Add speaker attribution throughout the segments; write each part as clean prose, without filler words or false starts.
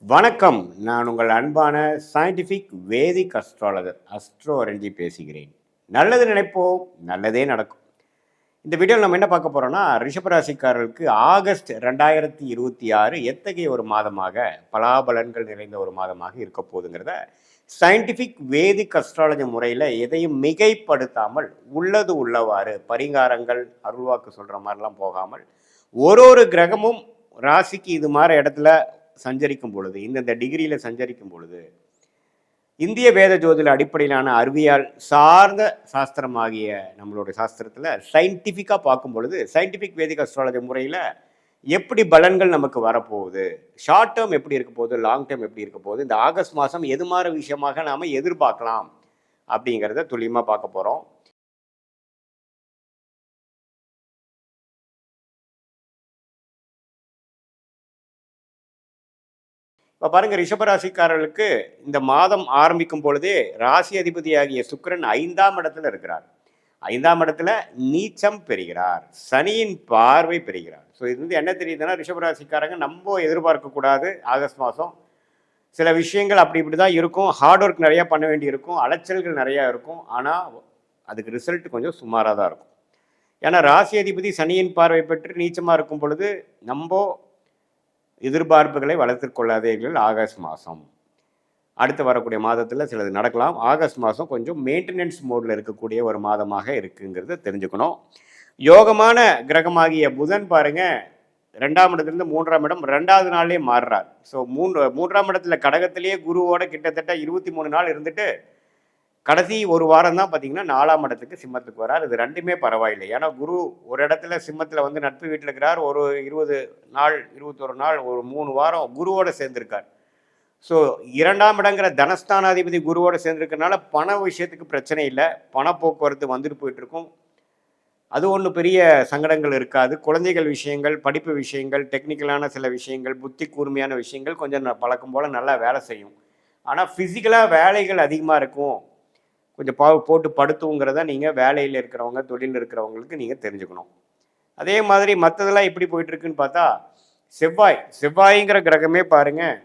Speaker 1: வணக்கம். நான் உங்கள் அன்பான சயின்டிஃபிக் வேதிக் அஸ்ட்ராலஜர் அஸ்ட்ரோ அரஞ்சி பேசுகிறேன். நல்லது நினைப்போம், நல்லதே நடக்கும். இந்த வீடியோவில் நம்ம என்ன பார்க்க போறோம்னா, ரிஷபராசிக்காரர்களுக்கு ஆகஸ்ட் 2026 எத்தகைய ஒரு மாதமாக பலாபலன்கள் நிறைந்த ஒரு மாதமாக இருக்க போகுதுங்கிறத சயின்டிஃபிக் வேதிக் அஸ்ட்ராலஜி முறையில் எதையும் மிகைப்படுத்தாமல் உள்ளது உள்ளவாறு பரிகாரங்கள் அருள்வாக்கு சொல்கிற மாதிரிலாம் போகாமல் ஒரு கிரகமும் ராசிக்கு இது மாதிரி இடத்துல சஞ்சரிக்கும் பொழுது, இந்தந்த டிகிரியில் சஞ்சரிக்கும் பொழுது, இந்திய வேத ஜோதிட அடிப்படையிலான அறிவியல் சார்ந்த சாஸ்திரமாகிய நம்மளுடைய சாஸ்திரத்தில் சயின்டிஃபிக்காக பார்க்கும் பொழுது, சயின்டிஃபிக் வேதிக் அஸ்ட்ராலஜி முறையில் எப்படி பலன்கள் நமக்கு வரப்போகுது, ஷார்ட் டேர்ம் எப்படி இருக்க போகுது, லாங் டேர்ம் எப்படி இருக்க போகுது, இந்த ஆகஸ்ட் மாதம் எது மாதிரி விஷயமாக நாம் எதிர்பார்க்கலாம் அப்படிங்கிறத துல்லியமாக பார்க்க போகிறோம். இப்போ பாருங்கள், ரிஷபராசிக்காரர்களுக்கு இந்த மாதம் ஆரம்பிக்கும் பொழுதே ராசி அதிபதியாகிய சுக்கிரன் 5ஆம் இடத்துல இருக்கிறார். 5ஆம் இடத்துல நீச்சம் பெறுகிறார், சனியின் பார்வை பெறுகிறார். ஸோ இது வந்து என்ன தெரியுதுன்னா, ரிஷபராசிக்காரங்க நம்ம எதிர்பார்க்கக்கூடாது. ஆகஸ்ட் மாதம் சில விஷயங்கள் அப்படி இப்படி தான் இருக்கும். ஹார்ட் ஒர்க் நிறையா பண்ண வேண்டி இருக்கும், அலைச்சல்கள் நிறையா இருக்கும். ஆனால் அதுக்கு ரிசல்ட் கொஞ்சம் சுமாராக தான் இருக்கும். ஏன்னா ராசி அதிபதி சனியின் பார்வை பெற்று நீச்சமாக இருக்கும் பொழுது நம்ம எதிர்பார்ப்புகளை வளர்த்து கொள்ளாதீர்கள். ஆகஸ்ட் மாதம் அடுத்து வரக்கூடிய மாதத்தில் சிலது நடக்கலாம். ஆகஸ்ட் மாதம் கொஞ்சம் மெயின்டெனன்ஸ் மோடில் இருக்கக்கூடிய ஒரு மாதமாக இருக்குங்கிறத தெரிஞ்சுக்கணும். யோகமான கிரகமாகிய புதன் பாருங்க, 2ஆம் இடத்துலேருந்து 3ஆம் இடம் 2வது நாள்லேயே மாறுறார். ஸோ 3ஆம் இடத்துல கடகத்திலேயே குருவோட கிட்டத்தட்ட 23 நாள் இருந்துட்டு கடைசி ஒரு வாரம் தான் பார்த்தீங்கன்னா 4ஆம் இடத்துக்கு சிம்மத்துக்கு வரார். இது ரெண்டுமே பரவாயில்லை. ஏன்னா குரு ஒரு இடத்துல சிம்மத்தில் வந்து நட்பு வீட்டில் இருக்கிறார். ஒரு 20 நாள் 21 நாள் ஒரு 3 வாரம் குருவோட சேர்ந்திருக்கார். ஸோ 2ஆம் இடங்கிற தனஸ்தானாதிபதி குருவோட சேர்ந்துருக்கனால பண விஷயத்துக்கு பிரச்சனை இல்லை. பண போக்குவரத்து வந்துட்டு போயிட்டுருக்கும். அது ஒன்றும் பெரிய சங்கடங்கள் இருக்காது. குழந்தைகள் விஷயங்கள், படிப்பு விஷயங்கள், டெக்னிக்கலான சில விஷயங்கள், புத்தி கூர்மையான விஷயங்கள் கொஞ்சம் பழக்கம் போல் நல்லா வேலை செய்யும். ஆனால் ஃபிசிக்கலாக வேலைகள் அதிகமாக இருக்கும். கொஞ்சம் போட்டு படுத்துங்கிறத நீங்கள் வேலையில் இருக்கிறவங்க, தொழிலில் இருக்கிறவங்களுக்கு நீங்கள் தெரிஞ்சுக்கணும். அதே மாதிரி மற்றதெல்லாம் எப்படி போயிட்டுருக்குன்னு பார்த்தா, செவ்வாய்ங்கிற கிரகமே பாருங்கள்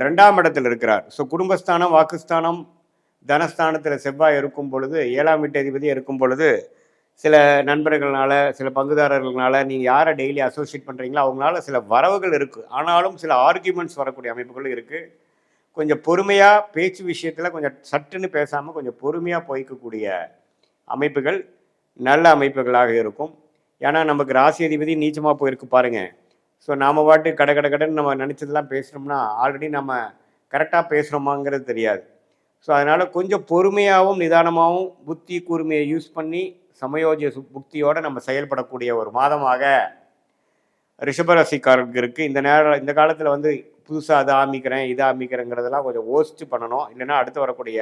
Speaker 1: 2ஆம் இடத்துல இருக்கிறார். ஸோ குடும்பஸ்தானம், வாக்குஸ்தானம், தனஸ்தானத்தில் செவ்வாய் இருக்கும் பொழுது, 7ஆம் வீட்டு அதிபதி இருக்கும் பொழுது சில நண்பர்களால், சில பங்குதாரர்களால், நீங்கள் யாரை டெய்லி அசோசியேட் பண்ணுறீங்களோ அவங்களால சில வரவுகள் இருக்குது. ஆனாலும் சில ஆர்கியூமெண்ட்ஸ் வரக்கூடிய அமைப்புகளும் இருக்குது. கொஞ்சம் பொறுமையாக பேச்சு விஷயத்தில் கொஞ்சம் சட்டுன்னு பேசாமல் கொஞ்சம் பொறுமையாக போய்க்கக்கூடிய அமைப்புகள் நல்ல அமைப்புகளாக இருக்கும். ஏன்னா நமக்கு ராசி அதிபதி நீச்சமாக போயிருக்கு பாருங்கள். ஸோ நாம் பாட்டு கடன் நம்ம நினச்சதெல்லாம் பேசுகிறோம்னா ஆல்ரெடி நம்ம கரெக்டாக பேசுகிறோமாங்கிறது தெரியாது. ஸோ அதனால் கொஞ்சம் பொறுமையாகவும் நிதானமாகவும் புத்தி கூர்மையை யூஸ் பண்ணி சமயோஜிய புக்தியோடு நம்ம செயல்படக்கூடிய ஒரு மாதமாக ரிஷபராசிக்காரருக்கு இருக்குது. இந்த காலத்தில் வந்து புதுசாக அதை ஆரம்பிக்கிறேன் இதை ஆரம்பிக்கிறேங்கிறதெல்லாம் கொஞ்சம் யோசித்து பண்ணணும். இல்லைன்னா அடுத்து வரக்கூடிய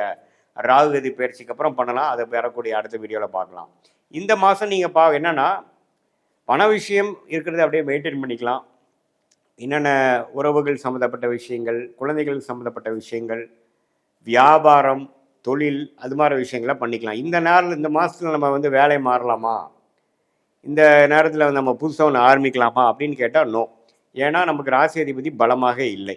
Speaker 1: ராகுகதி பயிற்சிக்கு அப்புறம் பண்ணலாம். அதை வரக்கூடிய அடுத்த வீடியோவில் பார்க்கலாம். இந்த மாதம் நீங்கள் என்னென்னா பண விஷயம் இருக்கிறத அப்படியே மெயின்டைன் பண்ணிக்கலாம். என்னென்ன உறவுகள் சம்மந்தப்பட்ட விஷயங்கள், குழந்தைகள் சம்மந்தப்பட்ட விஷயங்கள், வியாபாரம், தொழில், அது மாதிரி விஷயங்களை பண்ணிக்கலாம். இந்த மாதத்தில் நம்ம வந்து வேலை மாறலாமா, இந்த நேரத்தில் நம்ம புதுசாக ஒன்று ஆரம்பிக்கலாமா அப்படின்னு கேட்டால் நோ. ஏன்னா நமக்கு ராசி அதிபதி பலமாக இல்லை.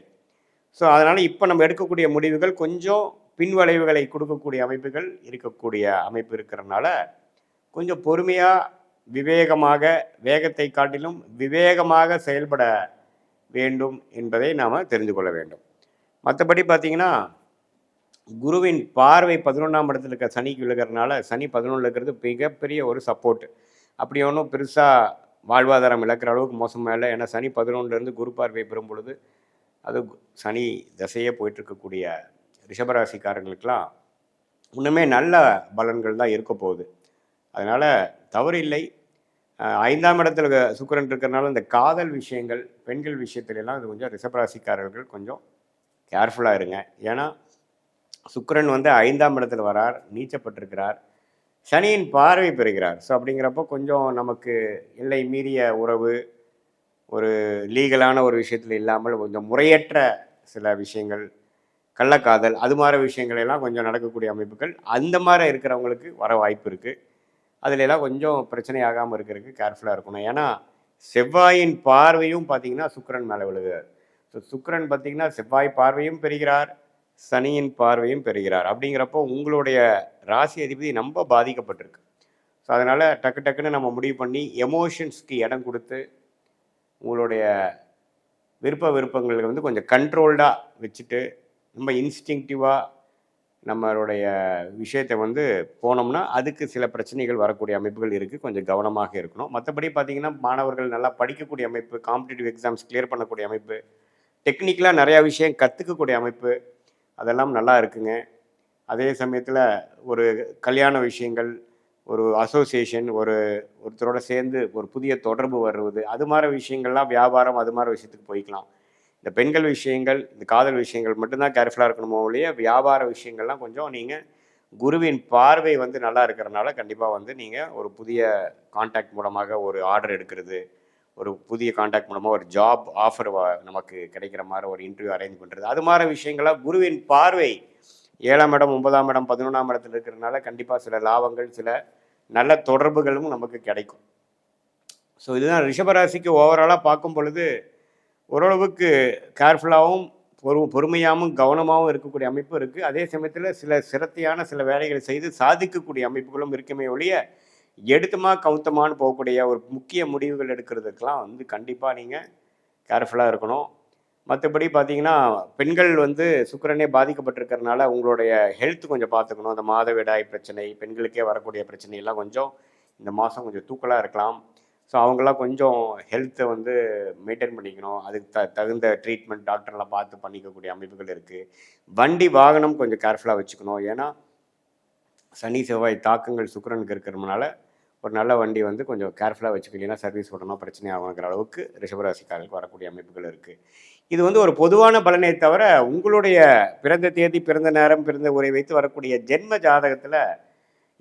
Speaker 1: ஸோ அதனால் இப்போ நம்ம எடுக்கக்கூடிய முடிவுகள் கொஞ்சம் பின்வளைவுகளை கொடுக்கக்கூடிய அமைப்புகள் இருக்கக்கூடிய அமைப்பு இருக்கிறதுனால கொஞ்சம் பொறுமையாக விவேகமாக, வேகத்தை காட்டிலும் விவேகமாக செயல்பட வேண்டும் என்பதை நாம் தெரிந்து கொள்ள வேண்டும். மற்றபடி பார்த்திங்கன்னா குருவின் பார்வை 11ஆம் இடத்துல இருக்க சனிக்கு விழுகிறதுனால, சனி 11 இருக்கிறது மிகப்பெரிய ஒரு சப்போர்ட்டு. அப்படி ஒன்றும் பெருசாக வாழ்வாதாரம் இழக்கிற அளவுக்கு மோசமாக இல்லை. ஏன்னா சனி 11லேருந்து குரு பார்வை பெறும் பொழுது அது சனி தசையே போயிட்டுருக்கக்கூடிய ரிஷபராசிக்காரங்களுக்கெல்லாம் இன்னுமே நல்ல பலன்கள் தான் இருக்க போகுது. அதனால் தவறு இல்லை. 5ஆம் இடத்துல சுக்கிரன் இருக்கிறனால இந்த காதல் விஷயங்கள், பெண்கள் விஷயத்துலலாம் இது கொஞ்சம் ரிஷபராசிக்காரர்கள் கொஞ்சம் கேர்ஃபுல்லாக இருங்க. ஏன்னா சுக்கிரன் வந்து 5ஆம் இடத்துல வரார், நீச்சப்பட்டிருக்கிறார், சனியின் பார்வை பெறுகிறார். ஸோ அப்படிங்கிறப்போ கொஞ்சம் நமக்கு எல்லை மீறிய உறவு, ஒரு லீகலான ஒரு விஷயத்தில் இல்லாமல் கொஞ்சம் முறையற்ற சில விஷயங்கள், கள்ளக்காதல், அது மாதிரி விஷயங்கள் எல்லாம் கொஞ்சம் நடக்கக்கூடிய அமைப்புகள் அந்த மாதிரி இருக்கிறவங்களுக்கு வர வாய்ப்பு இருக்குது. அதிலெல்லாம் கொஞ்சம் பிரச்சனை ஆகாமல் இருக்கிறதுக்கு கேர்ஃபுல்லாக இருக்கணும். ஏன்னா செவ்வாயின் பார்வையும் பார்த்திங்கன்னா சுக்கிரன் மேலே விழுகிறார். சுக்கிரன் பார்த்தீங்கன்னா செவ்வாய் பார்வையும் பெறுகிறார், சனியின் பார்வையும் பெறுகிறார். அப்படிங்கிறப்போ உங்களுடைய ராசி அதிபதி ரொம்ப பாதிக்கப்பட்டிருக்கு. ஸோ அதனால் டக்கு டக்குன்னு நம்ம முடிவு பண்ணி எமோஷன்ஸ்க்கு இடம் கொடுத்து உங்களுடைய விருப்பங்களை வந்து கொஞ்சம் கண்ட்ரோல்டாக வச்சுட்டு ரொம்ப இன்ஸ்டிங்டிவாக நம்மளுடைய விஷயத்தை வந்து போனோம்னா அதுக்கு சில பிரச்சனைகள் வரக்கூடிய அமைப்புகள் இருக்குது. கொஞ்சம் கவனமாக இருக்கணும். மற்றபடி பார்த்திங்கன்னா மாணவர்கள் நல்லா படிக்கக்கூடிய அமைப்பு, காம்படிட்டிவ் எக்ஸாம்ஸ் கிளியர் பண்ணக்கூடிய அமைப்பு, டெக்னிக்கலாக நிறையா விஷயம் கற்றுக்கக்கூடிய அமைப்பு, அதெல்லாம் நல்லா இருக்குங்க. அதே சமயத்தில் ஒரு கல்யாண விஷயங்கள், ஒரு அசோசியேஷன், ஒருத்தரோட சேர்ந்து ஒரு புதிய தொடர்பு வருவது, அது மாதிரி விஷயங்கள்லாம் வியாபாரம், அது மாதிரி விஷயத்துக்கு போய்க்கலாம். இந்த பெண்கள் விஷயங்கள், இந்த காதல் விஷயங்கள் மட்டும்தான் கேர்ஃபுல்லாக இருக்கணுமோ ஒழிய வியாபார விஷயங்கள்லாம் கொஞ்சம் நீங்கள் குருவின் பார்வை வந்து நல்லா இருக்கிறனால கண்டிப்பாக வந்து நீங்கள் ஒரு புதிய கான்டாக்ட் மூலமாக ஒரு ஆர்டர் எடுக்கிறது, ஒரு புதிய கான்டாக்ட் மூலமாக ஒரு ஜாப் ஆஃபர் நமக்கு கிடைக்கிற மாதிரி ஒரு இன்டர்வியூ அரேஞ்ச் பண்ணுறது, அது மாதிரி விஷயங்கள்லாம் குருவின் பார்வை 7ஆம் இடம், 9ஆம் இடம், 11ஆம் இடத்துல இருக்கிறதுனால கண்டிப்பாக சில லாபங்கள், சில நல்ல தொடர்புகளும் நமக்கு கிடைக்கும். ஸோ இதுதான் ரிஷபராசிக்கு ஓவராலாக பார்க்கும் பொழுது ஓரளவுக்கு கேர்ஃபுல்லாகவும் பொறுமையாகவும் கவனமாகவும் இருக்கக்கூடிய அமைப்பு இருக்குது. அதே சமயத்தில் சில சிரத்தையான சில வேலைகளை செய்து சாதிக்கக்கூடிய அமைப்புகளும் இருக்குமே ஒழிய எடுத்துமா கவுத்தமானு போகக்கூடிய ஒரு முக்கிய முடிவுகள் எடுக்கிறதுக்கெலாம் வந்து கண்டிப்பாக நீங்கள் கேர்ஃபுல்லாக இருக்கணும். மற்றபடி பார்த்தீங்கன்னா பெண்கள் வந்து சுக்கிரனே பாதிக்கப்பட்டிருக்கிறதுனால உங்களுடைய ஹெல்த் கொஞ்சம் பார்த்துக்கணும். அந்த மாதவிடாய் பிரச்சனை, பெண்களுக்கே வரக்கூடிய பிரச்சனையெல்லாம் கொஞ்சம் இந்த மாதம் கொஞ்சம் தூக்கலாக இருக்கலாம். ஸோ அவங்களாம் கொஞ்சம் ஹெல்த்தை வந்து மெயின்டைன் பண்ணிக்கணும். அதுக்கு தகுந்த ட்ரீட்மெண்ட் டாக்டர்லாம் பார்த்து பண்ணிக்கக்கூடிய அமைப்புகள் இருக்குது. வண்டி வாகனம் கொஞ்சம் கேர்ஃபுல்லாக வச்சுக்கணும். ஏன்னா சனி செவ்வாய் தாக்கங்கள் சுக்கிரனுக்கு இருக்கிறதுனால ஒரு நல்ல வண்டி வந்து கொஞ்சம் கேர்ஃபுல்லாக வச்சுக்கலைன்னா சர்வீஸ் விடணும், பிரச்சனை ஆகுங்கிற அளவுக்கு ரிஷபராசிக்காரர்களுக்கு வரக்கூடிய அமைப்புகள் இருக்குது. இது வந்து ஒரு பொதுவான பலனை தவிர உங்களுடைய பிறந்த தேதி, பிறந்த நேரம், பிறந்த உரை வைத்து வரக்கூடிய ஜென்ம ஜாதகத்தில்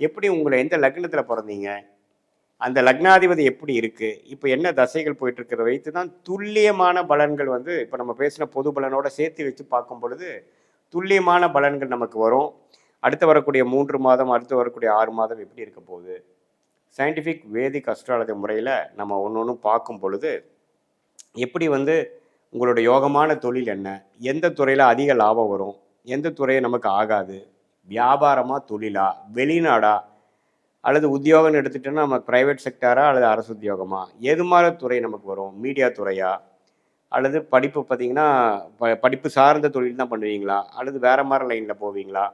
Speaker 1: எப்படி உங்களை எந்த லக்னத்தில் பிறந்தீங்க, அந்த லக்னாதிபதி எப்படி இருக்குது, இப்போ என்ன தசைகள் போயிட்டுருக்கிறத வைத்து தான் துல்லியமான பலன்கள் வந்து இப்போ நம்ம பேசின பொது பலனோட சேர்த்து வச்சு பார்க்கும் பொழுது துல்லியமான பலன்கள் நமக்கு வரும். அடுத்து வரக்கூடிய 3 மாதம், அடுத்து வரக்கூடிய 6 மாதம் எப்படி இருக்க போகுது, சயின்டிஃபிக் வேதிக் அஸ்ட்ராலஜி முறையில் நம்ம ஒன்று பார்க்கும் பொழுது எப்படி வந்து உங்களுடைய யோகமான தொழில் என்ன, எந்த துறையில் அதிக லாபம் வரும், எந்த துறையை நமக்கு ஆகாது, வியாபாரமாக, தொழிலா, வெளிநாடா, அல்லது உத்தியோகம்னு எடுத்துகிட்டோன்னா நம்ம ப்ரைவேட் செக்டாரா அல்லது அரசு உத்தியோகமா, எது மாதிரி துறை நமக்கு வரும், மீடியா துறையா, அல்லது படிப்பு பார்த்திங்கன்னா படிப்பு சார்ந்த தொழில் தான் பண்ணுவீங்களா, அல்லது வேறு மாதிரி லைனில் போவீங்களா,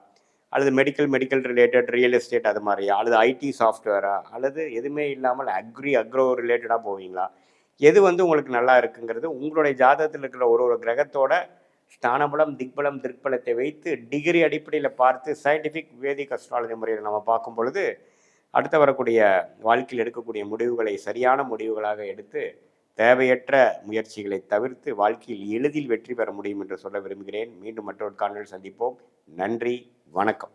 Speaker 1: அல்லது மெடிக்கல் ரிலேட்டட் ரியல் எஸ்டேட் அது மாதிரியா, அல்லது ஐடி சாஃப்ட்வேரா, அல்லது எதுவுமே இல்லாமல் அக்ரோ ரிலேட்டடாக போவீங்களா, எது வந்து உங்களுக்கு நல்லா இருக்குங்கிறது உங்களுடைய ஜாதகத்தில் இருக்கிற ஒரு கிரகத்தோட ஸ்தானபலம், திக்பலம், திருப்பலத்தை வைத்து டிகிரி அடிப்படையில் பார்த்து சயின்டிஃபிக் வேதிக் அஸ்ட்ராலஜி முறையில் நம்ம பார்க்கும் பொழுது அடுத்து வரக்கூடிய வாழ்க்கையில் எடுக்கக்கூடிய முடிவுகளை சரியான முடிவுகளாக எடுத்து தேவையற்ற முயற்சிகளை தவிர்த்து வாழ்க்கையில் எளிதில் வெற்றி பெற முடியும் என்று சொல்ல விரும்புகிறேன். மீண்டும் மற்றொரு காணொளியில் சந்திப்போம். நன்றி, வணக்கம்.